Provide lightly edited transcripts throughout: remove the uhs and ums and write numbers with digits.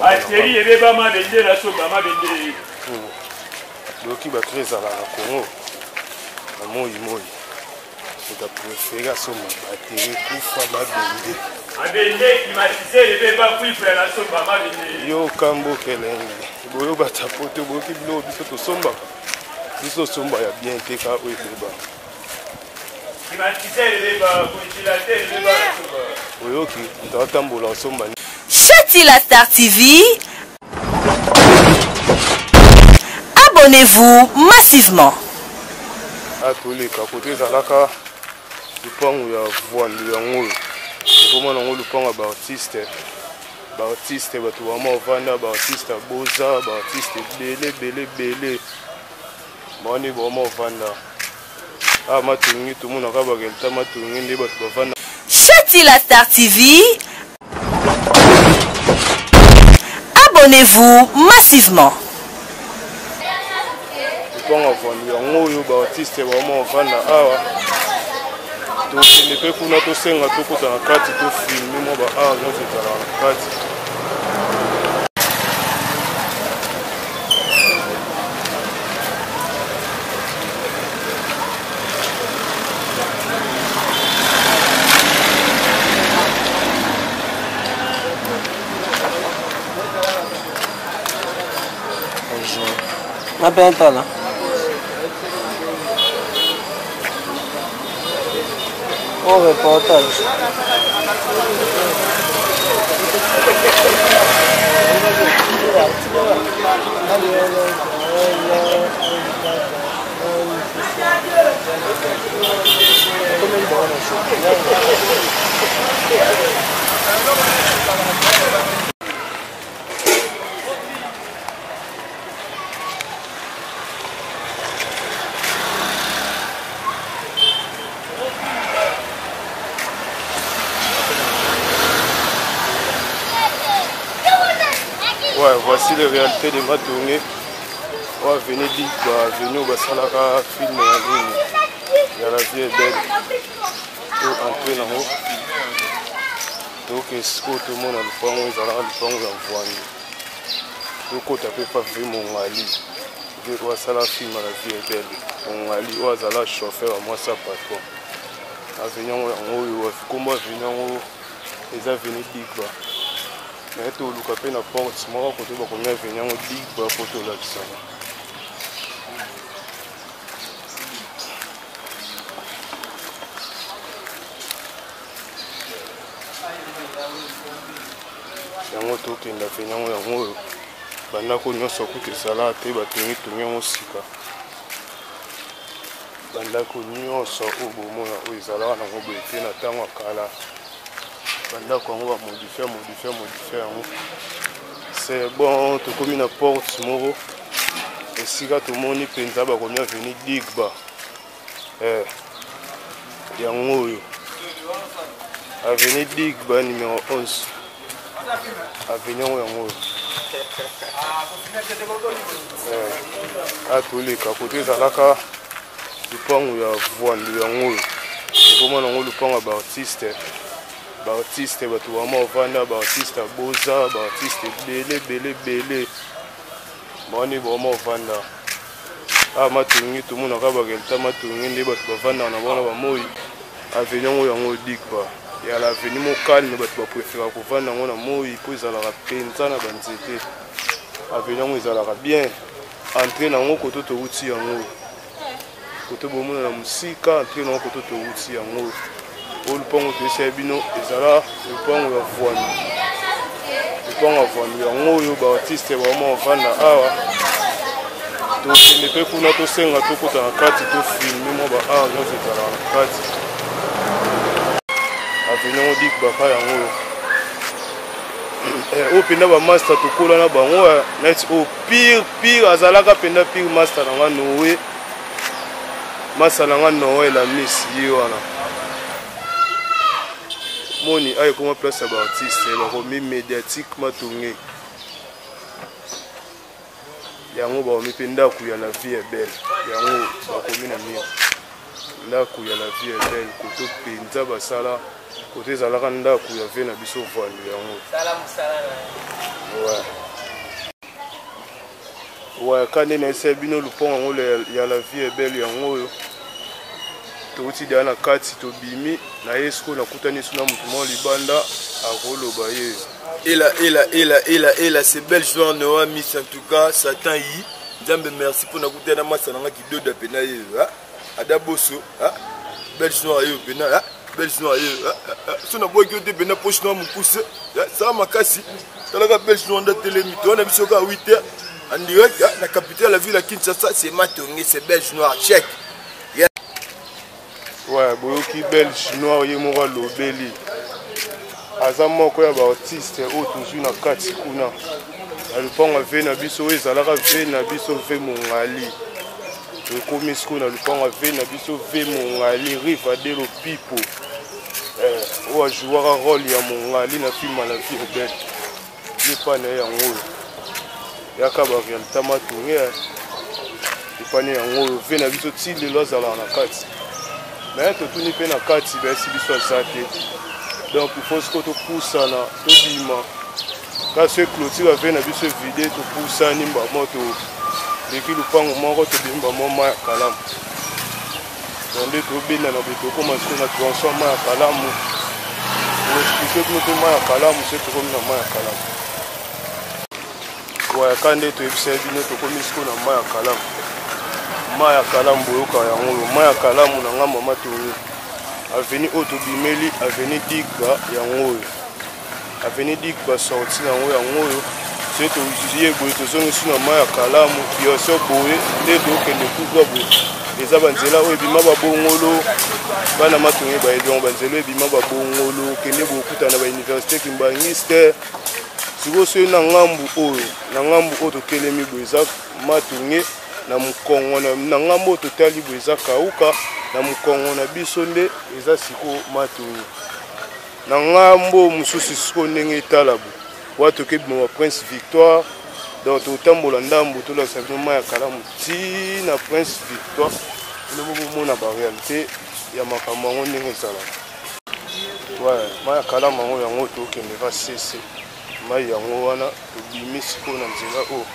Ateli ebeba mabende la soba mabende. Loki ba kreza la Congo. Na moi. C'est préféré à son batterie kufa mabende. Abende climatisé ebeba kuipa la soba mabende. Yo kambo kelenge. Boyo batapote boki bilo biso to somba. Biso somba ya bien te ka o ebeba. Climatisé ebeba congélateur ebeba la soba. Boyo ki ndatambola somba. Chati la Star TV. Abonnez-vous massivement. Atoli kakote zalaka lupango ya voile ya ngolo. Comment on lupango ba artiste batu wama ovanda ba artiste boza ba artiste bele. Moni wama ovanda. Ah matungi tout monde akaba kelta matungi ndi batu bavanda. Chati la Star TV. Abonnez-vous massivement. Lupango voile ya ngolo ba artiste wama ovanda awa. Tokende kuna tosenga tokota na kati to filme mo ba art nyonso ezala na kati. Bonjour. Là. Au reportage. Ouais, voici les réalités de ma tournée. On va venir dire, venir au Bassalaka, film en ligne. La vie est belle. Pour entrer dans l'eau. Donc, tout le monde a le point, ils ont le point, ils ont voile. Donc, on ne peut pas vivre mon Ali. On va faire film, la vie est belle. Mon Ali, on va faire le chauffeur, moi, ça patron. À venir en haut, comment venir en haut, ils ont venu dire. Mais tout le monde a porte, moi quand on va venir on dit pour photo là ça. Yango to kenda fenya yango bana ko nyoso ku ke sala te ba tengi to nyoso sika. Banda ko nyoso obo mona o izala na ngo bete na tango kala. Modifier. C'est bon, tu commis une porte, moro. Et si tu as mon penza, bah combien venir digba. Yango. Avenue digba numéro 11. Avenue yango. À tous les côtés zalaka. Du pont où il y a voile yango. Comment on le pont à artiste. Ba artiste batu wama ovanda ba artiste boza ba artiste bele moni wama ovanda ah matungi tout monde akaba kelta matungi ndi batu bavanda na bona ba moi avenue yango dikba ya la avenue mo calme batu ba préférer kovanda ngona moi ko izala ka penza na banzete avenue yango izala ka bien entrer na ngo koto to uti yango koto bomona na musika entrer na ngo koto to uti yango. Le pont de Sebino et Zala, le pont de Voine. Le pont de Voine, il y a un artiste vraiment vanda awa. Donc, il ne peut pas nous senga tout côté en quatre, tout filmer moi ba ah non c'est dans la quatre. Avenue on dit que baka yango. Au penda ba master to kola na bango net au pire azalaka penda pire master na Noé. Master na Noé la miss yiwana. Moni ayo comment place à artiste et le médiatiquement tourné. Yango ba mi penda ku ya la vie est belle. Yango ba komi na mire. Ndaku ya la vie est belle koto penza basala côté zalaka ndaku ya ve na biso voile yango. Sala musala. Ouais, quand on essaie de nous prendre, il y a la vie est belle, il y a un touti dans la carte, si tu bimi, na esco na kutani suna mutumo libanda à rolo baye. Et là, c'est belle joueur Noah Miss en tout cas, Satan yi. Jambe merci pour na kutana masananga qui deux de penaye. Adaboso, belle joueur yo pena, belle joueur yo. Si on a beau que de pena poche noir mon pouce, ça m'a cassé. T'as la belle joueur de télémito, on a vu ça à 8h. En direct, la capitale la ville à Kinshasa, c'est Matongé, c'est belge noir, check. Ouais, boyoki belge noir ye mora lobeli. Aza moko ya ba artiste o toujours na kati kuna. Alupango ve na biso ezalaka ve na biso ve mongali. Ekomi siko na lupango ve na biso ve mongali riva de lo pipo. O ajouera rôle ya mongali na film la vie urbaine. Ni pa na yango. Yaka ba réalité matonge. Ipane yango ve na biso ti lelo azala na kati. Mais tout n'est pas dans le cadre de ça. Donc il faut que tu pousses ça, tu bima. Quand ce clôture va venir se vider, tu pousses ça, nimba moto. Dès qu'il prend au moment où tu bimba mama kalam. Donc dès que tu bina na beto commence à transformer ma kalam. Pour expliquer que nous ma kalam, c'est comme na ma kalam. Ouais, quand tu observes, tu commences à ma kalam. Maya kalamu boyoka yango maya kalamu na ngamba matongi aveni otobimeli aveni digba yango aveni digba sorti yango yango c'est to uziye boye to zongi suna maya kalamu bioso boye nde do kende kugwa boye eza banzela oyo bima babongolo bana matongi ba edon banzela bima babongolo kende bokuta na ba université kimbangiste siko so na ngambu oyo to telemi boye za matongi na mukongo na ngambo totali bweza kauka na mukongo na biso nde eza siko matungi na ngambo mususu siko ndenge etalabu watu kebima Prince Victoire donc totambola ndambo tola sabino ya kalamu ti na Prince Victoire le mona ba réalité ya makambo ngo ndenge ezala ouais maya kalamu ngo yango to kende va cesse mai yango wana tobimi siko na nzela o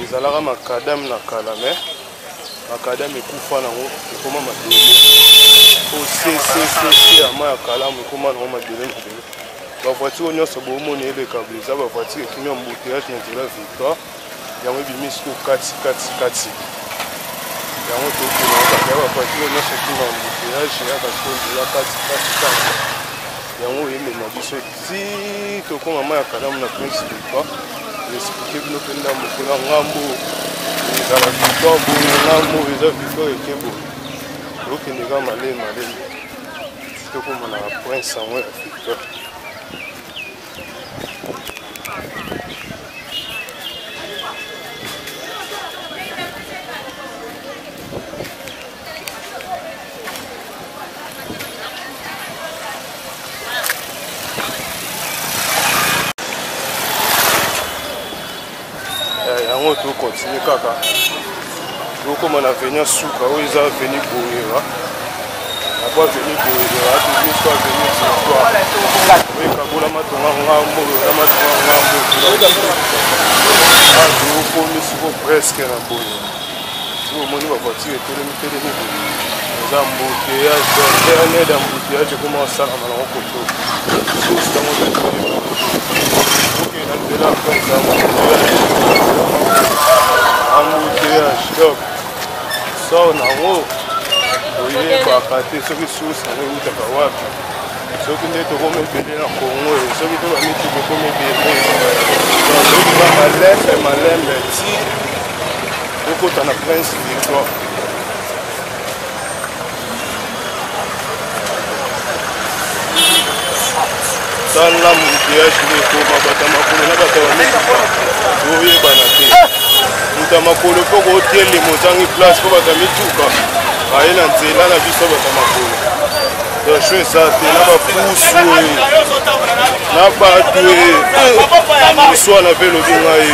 ezalaka makadam na kala me makadam ekufa nango ekoma madele occ ya ma ya kalamu ekoma nango madele madele bavoiture oyo nyonso bomoni elekable eza bavoiture ekimi ya mbouteillage na nzela Victoire yango ebimi siko kati yango tokende bavoiture oyo nyonso ekimi ya mbouteillage yaka siko nzela kati yango emema biso ti tokoma ma ya kalamu na Prince Victoire expliquer que nous faisons un rambo, nous avons victoire, nous avons victoire et que bon. Donc nous avons malé, c'est comme on a point sans victoire. yango to continue kaka donc on a venu souka où ils ont venu boyera après venu boyera tout juste pas venu victoire oui kabola matonga ngambo la matonga ngambo ah do comme si vous presque na boye si vous moni va voiture télé les embouteillages dernier d'embouteillage commence à la rencontre sous dans mon OK là embouteillage stop ça on a haut oye bakate soki source na utaka wapi soki nde tokomebele na Congo soki to bamiti tokomebele soki ba malembe ti tokota na Prince Victoire dans la moutiage de Koma Batamakolo, na Batamakolo, oui, Banaté. Batamakolo, pour retirer les montagnes place pour Batamituka. Aïe, Nantela, la vie sur Batamakolo. Donc, je fais ça, tu n'as pas poussé, n'a pas tué, le soir, on a fait le bingaï.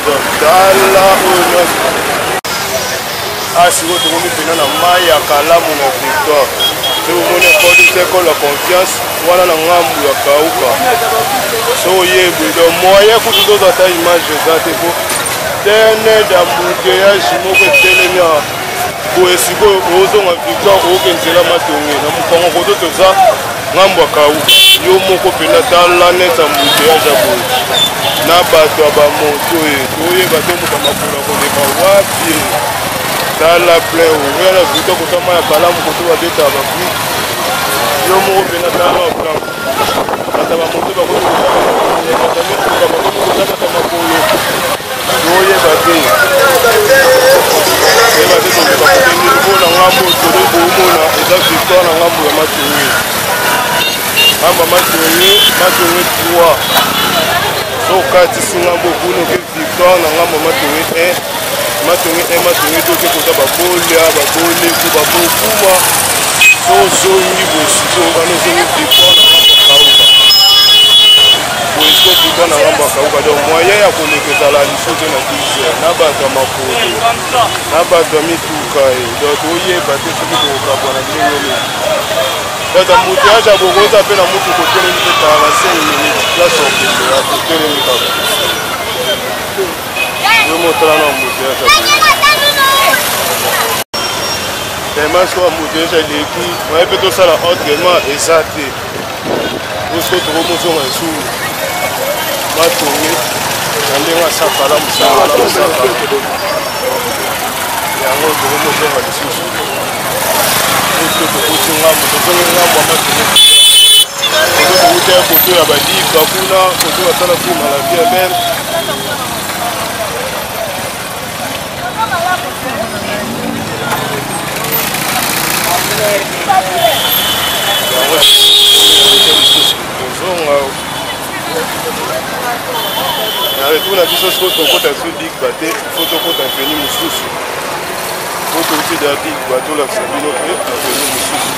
Donc, dans la ah, si vous trouvez que nous avons Maya Kalamu na Victoire. so omoni akodi te kola confiance wana na ngambu ya kauka so oyebi do moyen kutu tozata image eza te po tene d'embouteillage moko etelemi boye sikoyo ozonga victoire okenzela matonge na mokongo koto toza ngambu ya kauka yo moko mpena tala neti embouteillage ya boye na bato ya bamoto toyeba te moka makolo koleka wapi tala plein oya na victoire kotama ya kalamu koto babeta ya bapui yo moko mpena tala baplan bata bamoto bakotokozabata makolo toyeba te mpona ngambo tolo boomona eza victoire na ngambo ya matonge ngambo ya matonge 3 so okatisi ngambo kuna oke victoire na ngambo ya matonge 1 matonge 1 matonge toke koza babolia baboleko babokuma so ozongi bosiko wana ozongi victoire na ngambo ya kauka boesiko victoire na ngambo ya kauka donc moyen ya koleka ezala lisusu na 10 na bato ya makolo na bato ya mituka donc toyeba te soki tokokabwana ndenge bato ya mbuteyage ya bokoza mpe na mutu kotelemi mpe 45 minutes place okende ya kotelemi kaka yo motala na mbuteyage ya tellement so mbuteyage eleki moye mpe tosala autrement eza te oso tokomozonga esulu matonge na ndenge asakala mosakala yango tokomozonga lisusu oso tokoti ngambo tozongi ngambo ya matonge oso tokoti ya koto ya badika kuna koto basala ku maladi ya bene yango lisusu tozonga na retour na biso siko tokota biso digba te fo tokota veni mosusu po touti da digba tolakisa bino mpe na veni mosusu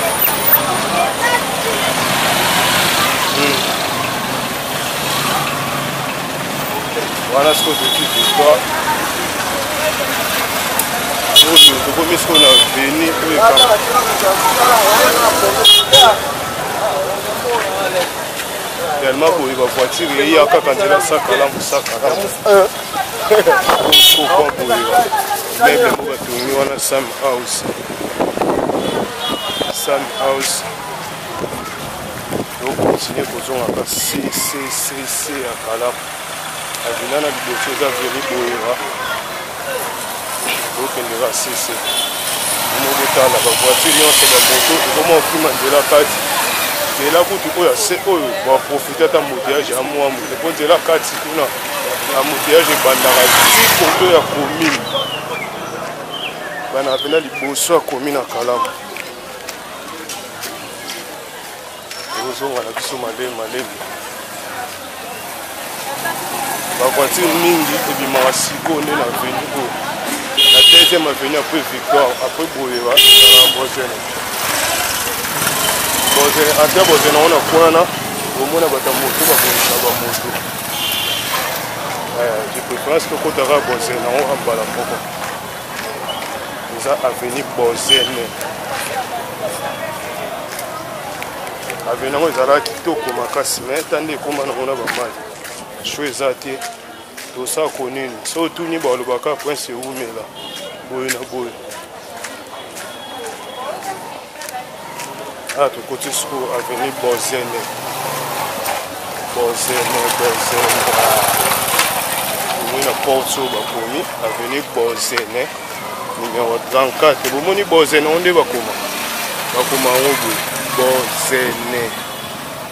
wana siko toti victoire oyo tokomi siko na veni oyo tellement boye bavoitire eya kaka nzela sakalamu kokwa boye meuble mo batongi wana sam house okontinue kozongaka cc ya kalamu avina na liboso eza veri boyera okendeka cc omokotala bavoitire nyonso bamoto ekoma okima nzela kati nzela kutu oyo ase oyo baprofite ata mbuteyage ya mwa moto mpo nzela kati kuna ambuteyage ebandaka ti koto ya komine bana pena liboso ya komine ya kalamu ekozonga na biso malemi bavoitire mingi ebimaka siko nde na veni oyo na deuxième avenue après victoire après boyeba ezala bozene ate bozena wana kwana omona bata moto babongisa bamoto de préférence tokotaka bozena yango ambala moko eza avenue bozene avenue yango ezalaka kitoko makasi me tande ekoma nango na bamai sho eza te tosako nini so otuni balobaka prince eumela boye na boye tokoti siko avenue bozene omoi na porte oyo bakomi avenue bozene numero 34 bomoni bozene ngo nde bakoma yango boye bozene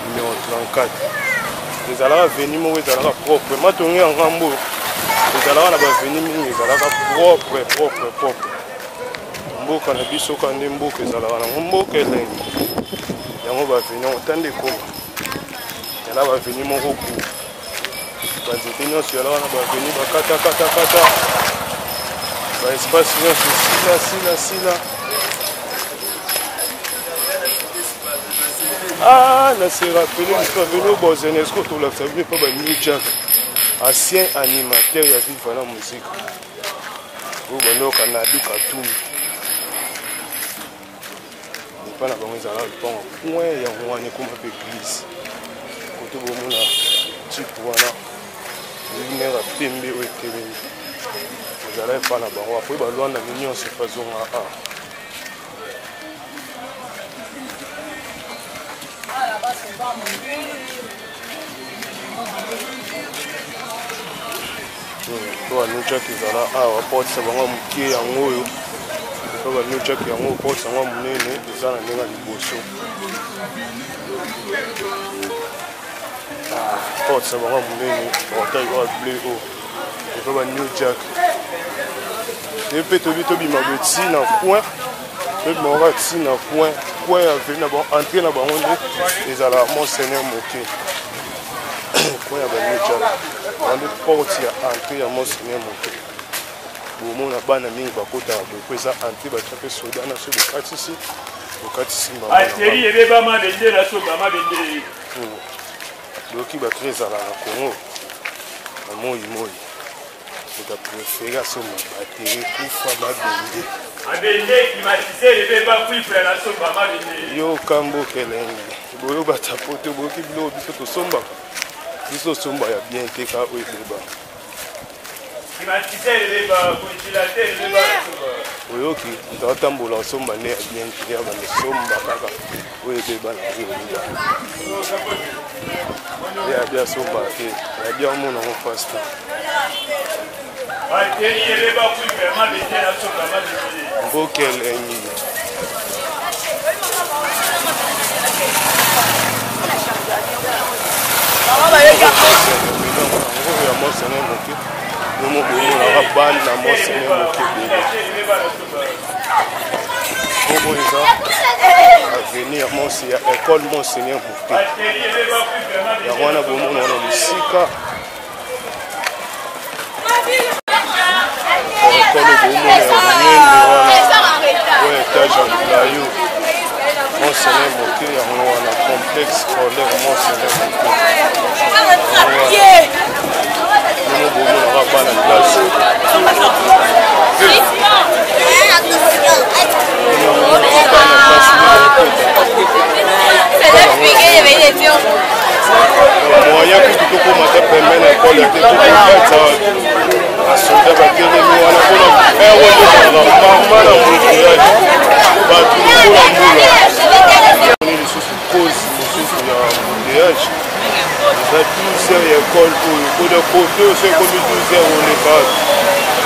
numero 34 ezalaka avenue moko ezalaka propre matongi ya ngambo ezalaka na baveni mingi ezalaka propre mboka na biso ka nde mboka ezalaka nango mboka elengi yango baveni yango tande ekoma yala baveni moko ku banzete nyonso yalaka na baveni bakata baespace nyonso sila na se rappele moto aveni obozene esko tolakisa bino mpa banew jack ancien animateur ya viva na musique oyo bandoka na duka tumi epa na bango ezala lupango point yango wana ekoma mpe église koto bomona type wana lumière pembe oyo etelemi ezala epa na bango apo balwandami nyonso efazonga a to banujak ezala awa porte bango moke yango oyo to banujak yango porte yango monene eza na ndenge ya liboso porte bango monene portail oyo bleu oyo to banujak te mpe tobima boti na point tobimaka ti na point ya veli na bango entré na bango nde ezala monseigneur moke point ya banujak ande porte ya entré ya monseigneur moke bomona bana mingi bakotaka boye po eza entré batia mpe soda na so bokatisi ateri ebebama bendela so bama bendele doki bato ezala na Congo na moi moto aprefere asomba bateri kufa babende abende climatiseur ebeba kuifula na so bama bendele yo kambokelengi boyo batapote boyoki biloko biso tosombaka biso somba ya bien te ka oyo ebeba climatiseur ebeba congélateur ebeba oyoki ntaotambola osomba nde ya bien te ya bandosomba kaka oyo ebeba na oyoba ya bia somba te ya bia omona ngo fasta bateri ebeba kuifula ma bendele na so bama bendele mbokelengi ya monseigneur moke yomo bomonaka bani na monseigneur moke bele obo eza avenir ya école monseigneur moke yango wana bomona wana mosika école bomona ya monene wana oyo étage ya molayo monseigneur moke yango wana complexe scolaire monseigneur moke yango bomonaka bana classe moyen kutu tokoma te pembeni na ekole te tokokata basoda batelemi wana mpona eweezalaka mama na moutuyaki bato lokola mbula lisusu cause mosusu ya moutuyage eza 12 heures ya ekole oyo koda kote oso ekomi 12 heures oleka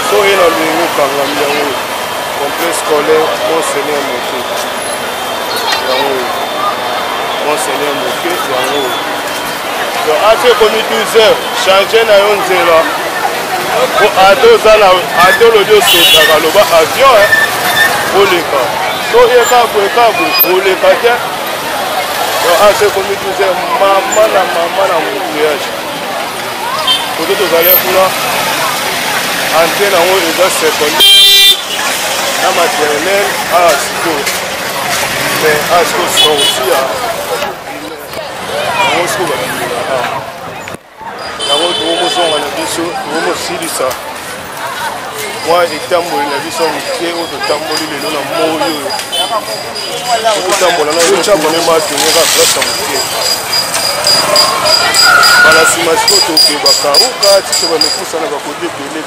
so ye na loyengo okangami yango complexe scolaire monseigneur moke yango monseigneur moke yango donc ati ekomi 12 heures change na yo nzela po ate oza na ate olodi osotaka loba avion oleka so ekabo oleka te donc ati ekomi 12 heures mama na moutuyage kote tozali kuna ante nango eza secondaire na maternel asiko mais asiko sorti yango siko bakilaka yango tokomozonga na biso tokomosilisa mwa etamboli na biso moke oyo totamboli lelo na moi oyo totambola na ocabone matongeka place ya moke bana nsima siko tokebaka oka tito bamekusa na bakode ebele